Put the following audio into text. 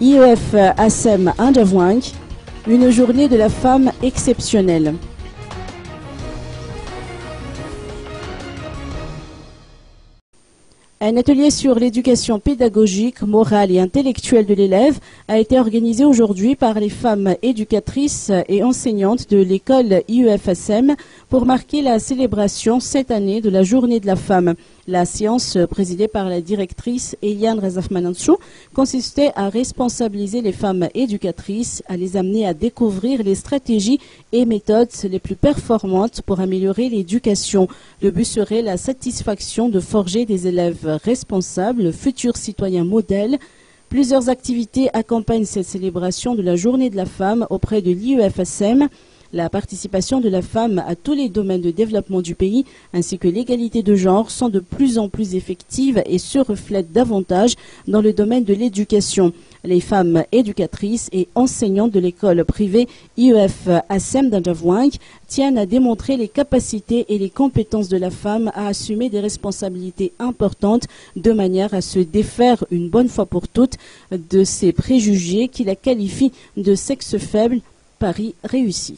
IEF ASEM Andjavouang, une journée de la femme exceptionnelle. Un atelier sur l'éducation pédagogique, morale et intellectuelle de l'élève a été organisé aujourd'hui par les femmes éducatrices et enseignantes de l'école IEF-ASEM pour marquer la célébration cette année de la Journée de la femme. La séance, présidée par la directrice Eliane Razafmananchou, consistait à responsabiliser les femmes éducatrices, à les amener à découvrir les stratégies et méthodes les plus performantes pour améliorer l'éducation. Le but serait la satisfaction de forger des élèves responsables, futurs citoyens modèles. Plusieurs activités accompagnent cette célébration de la Journée de la femme auprès de l'IEF-ASEM. La participation de la femme à tous les domaines de développement du pays ainsi que l'égalité de genre sont de plus en plus effectives et se reflètent davantage dans le domaine de l'éducation. Les femmes éducatrices et enseignantes de l'école privée IEF-ASEM d'Andjavouang tiennent à démontrer les capacités et les compétences de la femme à assumer des responsabilités importantes de manière à se défaire une bonne fois pour toutes de ces préjugés qui la qualifient de sexe faible. Paris réussi.